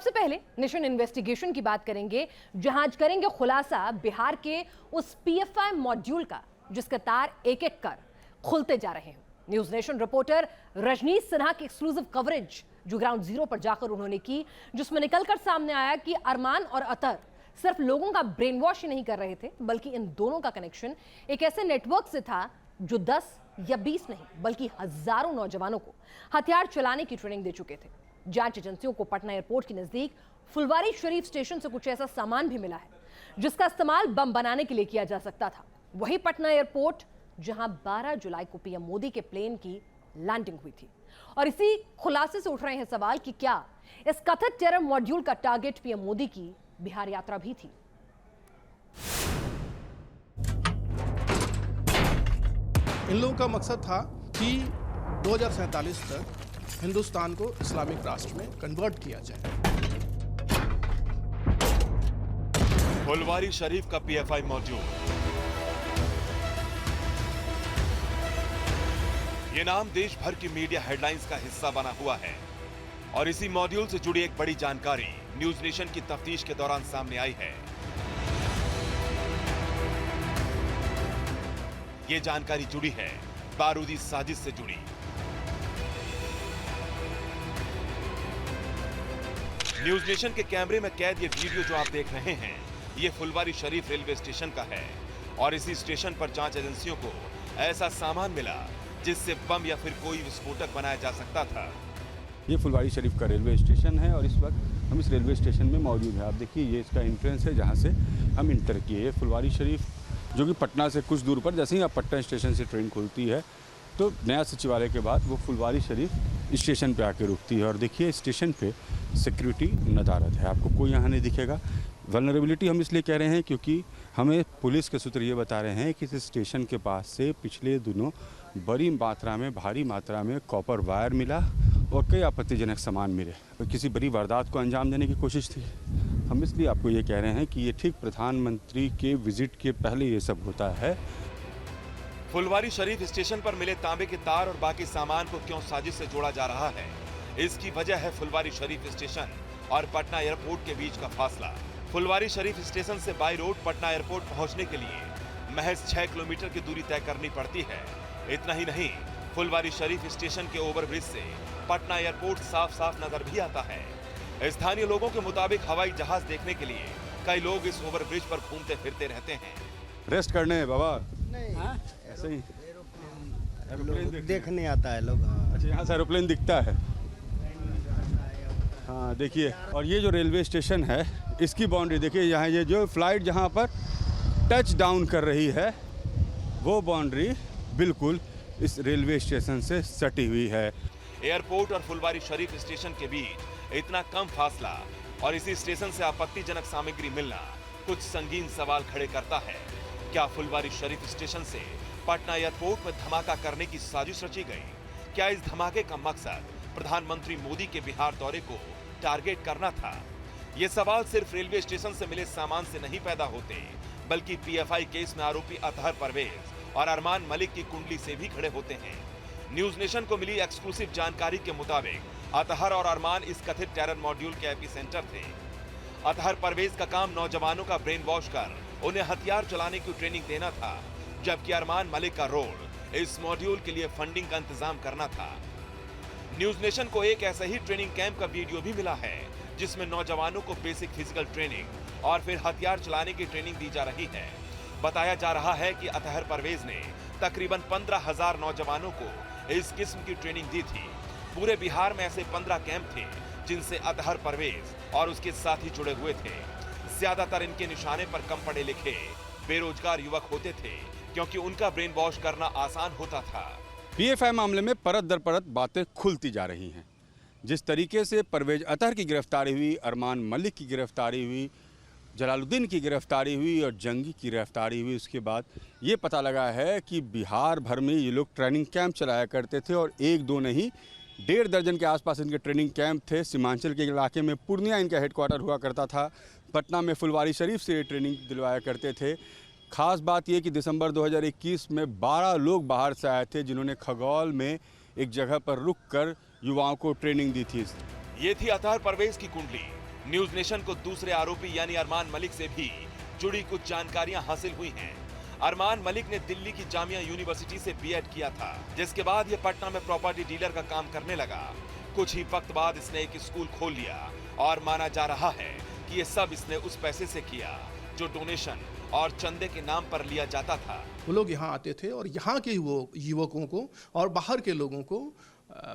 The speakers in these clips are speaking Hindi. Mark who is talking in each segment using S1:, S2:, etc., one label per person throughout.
S1: सबसे पहले नेशन इन्वेस्टिगेशन की बात करेंगे, जहां आज करेंगे खुलासा बिहार के उस पीएफआई मॉड्यूल का जिसके तार एक एक कर खुलते जा रहे हैं। News Nation reporter Rajnish Sinha की एक्सक्लूसिव कवरेज जो ग्राउंड जीरो पर जाकर उन्होंने की, जिसमें निकलकर सामने आया कि अरमान और अतर सिर्फ लोगों का ब्रेन वॉश ही नहीं कर रहे थे, बल्कि इन दोनों का कनेक्शन एक ऐसे नेटवर्क से था जो 10 या 20 नहीं बल्कि हजारों नौजवानों को हथियार चलाने की ट्रेनिंग दे चुके थे। जांच एजेंसियों को पटना एयरपोर्ट के नजदीक फुलवारी शरीफ स्टेशन से कुछ ऐसा सामान भी मिला है जिसका इस्तेमाल बम बनाने के लिए किया जा सकता था। वही पटना एयरपोर्ट जहां 12 जुलाई को पीएम मोदी के प्लेन की लैंडिंग हुई थी। और इसी खुलासे से उठ रहे हैं सवाल कि क्या इस कथित टेरर मॉड्यूल का टारगेट पीएम मोदी की बिहार यात्रा भी थी।
S2: इन लोगों का मकसद था कि 2047 तक हिंदुस्तान को इस्लामिक राष्ट्र में कन्वर्ट किया जाए।
S3: फुलवारी शरीफ का पीएफआई मॉड्यूल, ये नाम देश भर की मीडिया हेडलाइंस का हिस्सा बना हुआ है और इसी मॉड्यूल से जुड़ी एक बड़ी जानकारी न्यूज नेशन की तफ्तीश के दौरान सामने आई है। ये जानकारी जुड़ी है बारूदी साजिश से जुड़ी। न्यूज नेशन के कैमरे में कैद ये वीडियो जो आप देख रहे हैं, ये फुलवारी शरीफ रेलवे स्टेशन का है और इसी स्टेशन पर जांच एजेंसियों को ऐसा सामान मिला जिससे बम या फिर कोई विस्फोटक बनाया जा सकता था।
S4: ये फुलवारी शरीफ का रेलवे स्टेशन है और इस वक्त हम इस रेलवे स्टेशन में मौजूद हैं। आप देखिए, ये इसका एंट्रेंस है जहाँ से हम इंटर किए। फुलवारी शरीफ जो कि पटना से कुछ दूर पर, जैसे ही आप पटना स्टेशन से ट्रेन खुलती है तो नया सचिवालय के बाद वो फुलवारी शरीफ स्टेशन पे आके रुकती है। और देखिए, स्टेशन पे सिक्योरिटी नदारद है, आपको कोई यहाँ नहीं दिखेगा। वल्नरेबिलिटी हम इसलिए कह रहे हैं क्योंकि हमें पुलिस के सूत्र ये बता रहे हैं कि इस स्टेशन के पास से पिछले दिनों बड़ी मात्रा में, भारी मात्रा में कॉपर वायर मिला और कई आपत्तिजनक सामान मिले। तो किसी बड़ी वारदात को अंजाम देने की कोशिश थी। हम इसलिए आपको ये कह रहे हैं कि ये ठीक प्रधानमंत्री के विजिट के पहले ये सब होता है।
S3: फुलवारी शरीफ स्टेशन पर मिले तांबे के तार और बाकी सामान को क्यों साजिश से जोड़ा जा रहा है, इसकी वजह है फुलवारी शरीफ स्टेशन और पटना एयरपोर्ट के बीच का फासला। फुलवारी शरीफ स्टेशन से बाई रोड पटना एयरपोर्ट पहुंचने के लिए महज 6 किलोमीटर की दूरी तय करनी पड़ती है। इतना ही नहीं, फुलवारी शरीफ स्टेशन के ओवरब्रिज से पटना एयरपोर्ट साफ साफ नजर भी आता है। स्थानीय लोगों के मुताबिक हवाई जहाज देखने के लिए कई लोग इस ओवरब्रिज पर घूमते फिरते रहते हैं।
S4: रेस्ट करने बाबा
S5: नहीं,
S4: ऐसे ही
S5: एरोप्लेन देखने आता है लोग।
S4: अच्छा, यहाँ से एरोप्लेन दिखता है। हाँ देखिए, और ये जो रेलवे स्टेशन है इसकी बाउंड्री देखिए, यहाँ ये जो फ्लाइट जहाँ पर टच डाउन कर रही है वो बाउंड्री बिल्कुल इस रेलवे स्टेशन से सटी हुई है।
S3: एयरपोर्ट और फुलवारी शरीफ स्टेशन के बीच इतना कम फासला और इसी स्टेशन से आपत्तिजनक सामग्री मिलना कुछ संगीन सवाल खड़े करता है। क्या फुलवारी शरीफ स्टेशन से पटना एयरपोर्ट में धमाका करने की साजिश रची गई? क्या इस धमाके का मकसद प्रधानमंत्री मोदी के बिहार दौरे को टारगेट करना था? ये सवाल सिर्फ रेलवे स्टेशन से मिले सामान से नहीं पैदा होते, बल्कि पीएफआई केस में आरोपी अतहर परवेज और अरमान मलिक की कुंडली से भी खड़े होते हैं। न्यूज नेशन को मिली एक्सक्लूसिव जानकारी के मुताबिक अतहर और अरमान इस कथित टेरर मॉड्यूल के एपिसेंटर थे। अतहर परवेज का काम नौजवानों का ब्रेन वॉश कर उन्हें हथियार चलाने की ट्रेनिंग देना था, जबकि अरमान मलिक का रोल इस मॉड्यूल के लिए फंडिंग का इंतजाम करना था। न्यूज नेशन को एक ऐसा ही ट्रेनिंग कैंप का वीडियो भी मिला है जिसमें नौजवानों को बेसिक फिजिकल ट्रेनिंग और फिर हथियार चलाने की ट्रेनिंग दी जा रही है। बताया जा रहा है कि अतहर परवेज ने तकरीबन 15,000 नौजवानों को इस किस्म की ट्रेनिंग दी थी। पूरे बिहार में ऐसे 15 कैंप थे जिनसे अतहर परवेज और उसके साथी जुड़े हुए थे। ज्यादातर इनके निशाने पर कम पढ़े लिखे बेरोजगार युवक होते थे क्योंकि उनका ब्रेन वॉश करना आसान होता था।
S4: पीएफआई मामले में परत दर परत बातें खुलती जा रही हैं। जिस तरीके से परवेज अतहर की गिरफ्तारी हुई, अरमान मलिक की गिरफ्तारी हुई, जलालुद्दीन की गिरफ्तारी हुई और जंगी की गिरफ्तारी हुई, उसके बाद ये पता लगा है कि बिहार भर में ये लोग ट्रेनिंग कैंप चलाया करते थे और एक दो नहीं, 1.5 दर्जन के आसपास इनके ट्रेनिंग कैंप थे। सीमांचल के इलाके में पूर्णिया इनका हेडक्वार्टर हुआ करता था। पटना में फुलवारी शरीफ से ये ट्रेनिंग दिलवाया करते थे। खास बात यह कि दिसंबर 2021 में 12 लोग बाहर से आए थे जिन्होंने खगौल में एक जगह पर रुककर युवाओं को ट्रेनिंग दी थी।
S3: ये थी अतहर परवेज की कुंडली। न्यूज नेशन को दूसरे आरोपी यानी अरमान मलिक से भी जुड़ी कुछ जानकारियां हासिल हुई हैं। अरमान मलिक ने दिल्ली की जामिया यूनिवर्सिटी से बीएड किया था, जिसके बाद ये पटना में प्रॉपर्टी डीलर का काम करने लगा। कुछ ही वक्त बाद इसने एक स्कूल खोल लिया और माना जा रहा है कि ये सब इसने उस पैसे से किया जो डोनेशन और चंदे के नाम पर लिया जाता था।
S2: वो लोग यहाँ आते थे और यहाँ के युवकों को और बाहर के लोगों को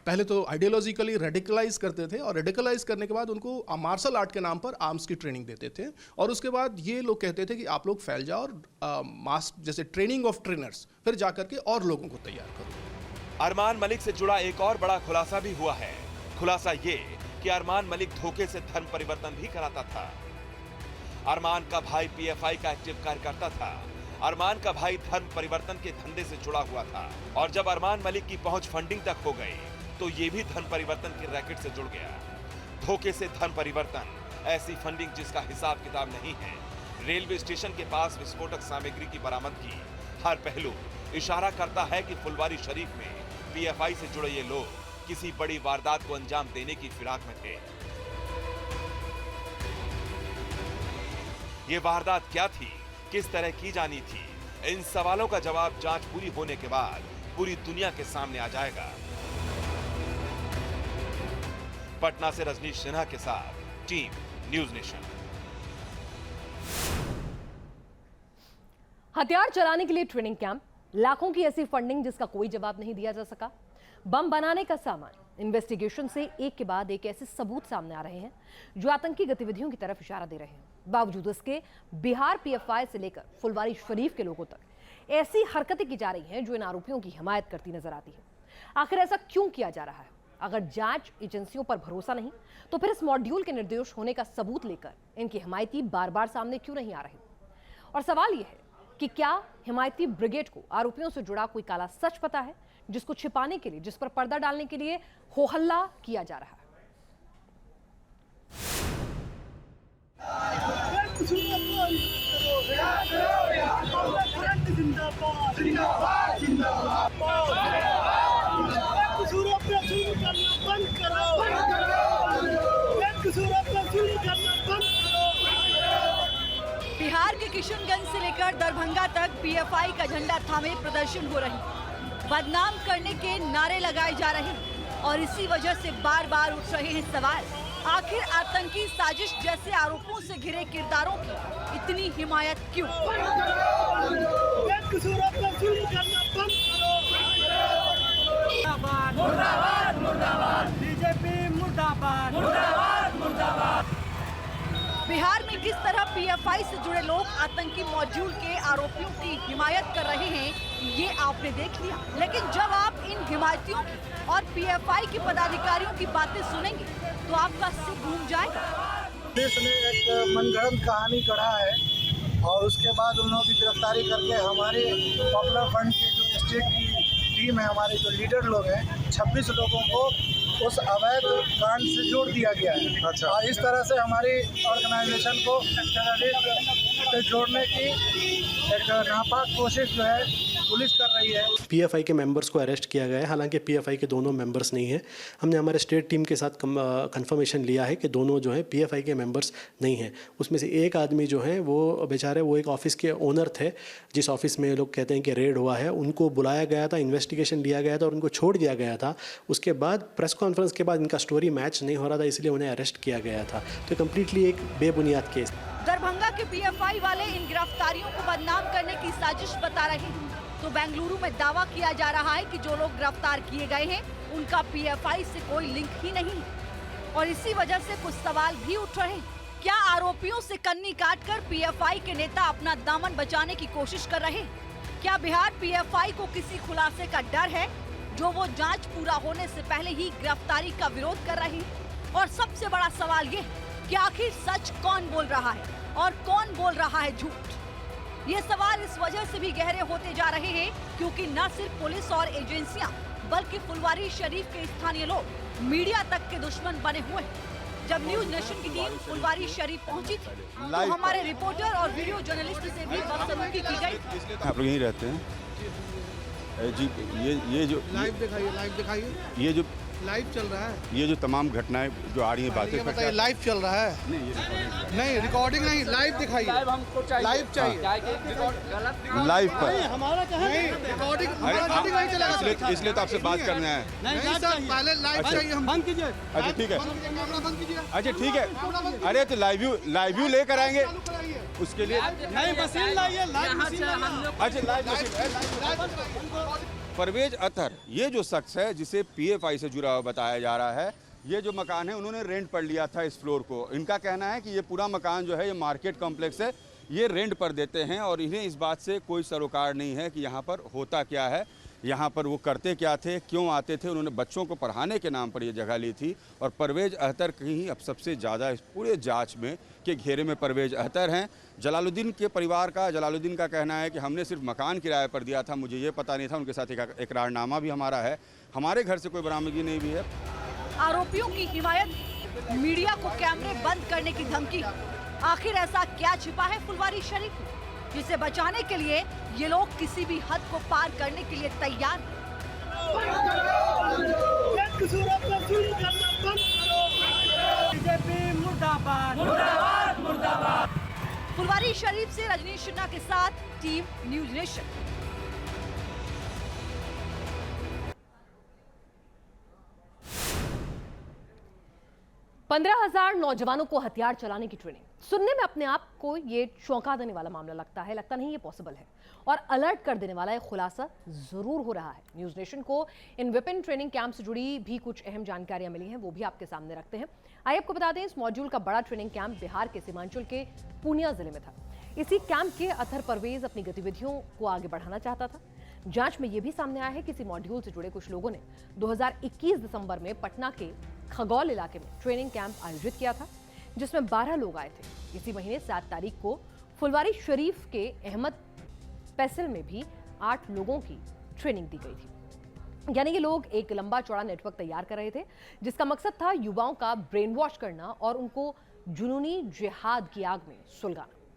S2: पहले तो आइडियोलॉजिकली रेडिकलाइज करते थे और रेडिकलाइज करने के बाद उनको मार्शल आर्ट के नाम पर आर्म्स की ट्रेनिंग देते थे और उसके बाद ये लोग कहते थे कि आप लोग फैल जाओ और मास जैसे ट्रेनिंग ऑफ ट्रेनर्स फिर जाकर के और लोगों को तैयार करो।
S3: अरमान मलिक से जुड़ा एक और बड़ा खुलासा भी हुआ है। खुलासा ये कि अरमान मलिक धोखे से धर्म परिवर्तन भी कराता था। अरमान का भाई पीएफआई का एक्टिव कार्यकर्ता था। अरमान का भाई धर्म परिवर्तन के धंधे से जुड़ा हुआ था और जब अरमान मलिक की पहुंच फंडिंग तक हो गई तो ये भी धर्म परिवर्तन के रैकेट से जुड़ गया। धोखे से धर्म परिवर्तन, ऐसी फंडिंग जिसका हिसाब किताब नहीं है। रेलवे स्टेशन के पास विस्फोटक सामग्री की बरामदगी, हर पहलू इशारा करता है कि फुलवारी शरीफ में पीएफआई से जुड़े ये लोग किसी बड़ी वारदात को अंजाम देने की फिराक में थे। ये वारदात क्या थी, किस तरह की जानी थी, इन सवालों का जवाब जांच पूरी होने के बाद पूरी दुनिया के सामने आ जाएगा। पटना से रजनीश सिन्हा के साथ टीम न्यूज नेशन।
S1: हथियार चलाने के लिए ट्रेनिंग कैंप, लाखों की ऐसी फंडिंग जिसका कोई जवाब नहीं दिया जा सका, बम बनाने का सामान, इन्वेस्टिगेशन से एक के बाद एक ऐसे सबूत सामने आ रहे हैं जो आतंकी गतिविधियों की तरफ इशारा दे रहे हैं। बावजूद इसके बिहार पीएफआई से लेकर फुलवारी शरीफ के लोगों तक ऐसी हरकतें की जा रही हैं जो इन आरोपियों की हिमायत करती नजर आती है। आखिर ऐसा क्यों किया जा रहा है? अगर जांच एजेंसियों पर भरोसा नहीं तो फिर इस मॉड्यूल के निर्दोष होने का सबूत लेकर इनकी हिमायती बार बार सामने क्यों नहीं आ रहे? और सवाल यह है कि क्या हिमायती ब्रिगेड को आरोपियों से जुड़ा कोई काला सच पता है जिसको छिपाने के लिए, जिस पर पर्दा डालने के लिए हो हल्ला किया जा रहा है?
S6: बिहार के किशनगंज से लेकर दरभंगा तक पीएफआई का झंडा थामे प्रदर्शन हो रहे, बदनाम करने के नारे लगाए जा रहे हैं और इसी वजह से बार बार उठ रहे हैं सवाल, आखिर आतंकी साजिश जैसे आरोपों से घिरे किरदारों की इतनी हिमायत क्यों?
S7: मुर्दाबाद मुर्दाबाद, बीजेपी मुर्दाबाद मुर्दाबाद मुर्दाबाद।
S6: बिहार में किस तरह पीएफआई से जुड़े लोग आतंकी मॉड्यूल के आरोपियों की हिमायत कर रहे हैं ये आपने देख लिया, लेकिन जब आप इन हिमायतियों की और पीएफआई के पदाधिकारियों की बातें सुनेंगे तो आपका सिर घूम जाएगा।
S8: पुलिस ने एक मनगढ़ंत कहानी गढ़ा है और उसके बाद उन लोगों की गिरफ्तारी करके हमारे पॉपुलर फ्रंट के जो स्टेट की टीम है, हमारे जो लीडर लोग हैं, 26 लोगों को उस अवैध कांड से जोड़ दिया गया है। अच्छा। और इस तरह से हमारी ऑर्गेनाइजेशन को टेररिस्ट से जोड़ने की एक नापाक कोशिश जो है पुलिस कर रही है।
S9: पीएफआई के मेंबर्स को अरेस्ट किया गया है, हालांकि पीएफआई के दोनों मेंबर्स नहीं हैं। हमने हमारे स्टेट टीम के साथ कंफर्मेशन लिया है कि दोनों जो है पीएफआई के मेंबर्स नहीं हैं। उसमें से एक आदमी जो है वो बेचारे वो एक ऑफिस के ओनर थे, जिस ऑफिस में लोग कहते हैं कि रेड हुआ है, उनको बुलाया गया था, इन्वेस्टिगेशन लिया गया था और उनको छोड़ दिया गया था। उसके बाद प्रेस कॉन्फ्रेंस के बाद इनका स्टोरी मैच नहीं हो रहा था, इसलिए उन्हें अरेस्ट किया गया था। तो कम्प्लीटली एक बेबुनियाद केस।
S6: दरभंगा के पीएफआई वाले इन गिरफ्तारियों को बदनाम करने की साजिश बता रहे हैं, तो बेंगलुरु में दावा किया जा रहा है कि जो लोग गिरफ्तार किए गए हैं उनका पीएफआई से कोई लिंक ही नहीं है। और इसी वजह से कुछ सवाल भी उठ रहे हैं, क्या आरोपियों से कन्नी काटकर पीएफआई के नेता अपना दामन बचाने की कोशिश कर रहे हैं? क्या बिहार पीएफआई को किसी खुलासे का डर है जो वो जांच पूरा होने से पहले ही गिरफ्तारी का विरोध कर रहे हैं? और सबसे बड़ा सवाल ये है कि आखिर सच कौन बोल रहा है और कौन बोल रहा है झूठ? ये सवाल इस वजह से भी गहरे होते जा रहे हैं क्योंकि न सिर्फ पुलिस और एजेंसियां बल्कि फुलवारी शरीफ के स्थानीय लोग मीडिया तक के दुश्मन बने हुए हैं। जब न्यूज नेशन की टीम फुलवारी शरीफ पहुंची थी तो हमारे रिपोर्टर और वीडियो जर्नलिस्ट से भी बदसलूकी की गई।
S4: आप लोग यहीं रहते हैं जी? ये जो
S2: लाइव दिखाइए
S4: ये जो
S8: लाइव चल रहा है।
S4: ये जो तमाम घटनाएं जो आ रही हैं बातें,
S8: बताइए, लाइव चल रहा है? नहीं, रिकॉर्डिंग नहीं, लाइव दिखाइए। लाइव चाहिए।
S4: लाइव पर
S8: हमारा कहाँ नहीं, रिकॉर्डिंग नहीं चलेगा।
S4: इसलिए तो आपसे बात करना है।
S8: नहीं सर, पहले लाइव चाहिए। हम बंद कीजिए।
S4: अच्छा ठीक है,
S8: कैमरा बंद कीजिए।
S4: अच्छा ठीक है। अरे तो लाइव व्यू लेकर आएंगे उसके लिए।
S8: नहीं, मशीन लाइए, लाइव मशीन लाइए।
S4: अच्छा लाइव परवेज अतहर ये जो शख्स है जिसे पीएफआई से जुड़ा हुआ बताया जा रहा है, ये जो मकान है उन्होंने रेंट पर लिया था इस फ्लोर को। इनका कहना है कि ये पूरा मकान जो है ये मार्केट कॉम्प्लेक्स है, ये रेंट पर देते हैं और इन्हें इस बात से कोई सरोकार नहीं है कि यहाँ पर होता क्या है, यहाँ पर वो करते क्या थे, क्यों आते थे। उन्होंने बच्चों को पढ़ाने के नाम पर ये जगह ली थी और परवेज अख्तर कहीं अब सबसे ज़्यादा इस पूरे जांच में के घेरे में परवेज अख्तर हैं। जलालुद्दीन के परिवार का, जलालुद्दीन का कहना है कि हमने सिर्फ मकान किराए पर दिया था, मुझे ये पता नहीं था। उनके साथ एक इकरारनामा भी हमारा है, हमारे घर से कोई बरामदगी नहीं भी है।
S6: आरोपियों की हिमायत, मीडिया को कैमरे बंद करने की धमकी। आखिर ऐसा क्या छिपा है फुलवारी शरीफ में, जिसे बचाने के लिए ये लोग किसी भी हद को पार करने के लिए तैयार हैं।
S7: बीजेपी मुर्दाबाद, मुर्दाबाद, मुर्दाबाद।
S6: फुलवारी शरीफ से रजनीश सिन्हा के साथ टीम न्यूज नेशन।
S1: पंद्रह 15,000 नौजवानों को हथियार चलाने की ट्रेनिंग सुनने में अपने आप को ये चौंका देने वाला मामला लगता नहीं ये पॉसिबल है, और अलर्ट कर देने वाला एक खुलासा जरूर हो रहा है। न्यूज नेशन को इन विपिन ट्रेनिंग कैंप से जुड़ी भी कुछ अहम जानकारियां मिली हैं, वो भी आपके सामने रखते हैं। आइए आपको बता दें, इस मॉड्यूल का बड़ा ट्रेनिंग कैंप बिहार के सीमांचल के पूर्णिया जिले में था। इसी कैंप के अतहर परवेज अपनी गतिविधियों को आगे बढ़ाना चाहता था। जांच में यह भी सामने आया है कि इसी मॉड्यूल से जुड़े कुछ लोगों ने 2021 दिसंबर में पटना के खगौल इलाके में ट्रेनिंग कैंप आयोजित किया था, जिसमें 12 लोग आए थे। इसी महीने 7 तारीख को फुलवारी शरीफ के अहमद पैसल में भी 8 लोगों की ट्रेनिंग दी गई थी। यानी ये लोग एक लंबा चौड़ा नेटवर्क तैयार कर रहे थे, जिसका मकसद था युवाओं का ब्रेन वॉश करना और उनको जुनूनी जिहाद की आग में सुलगाना।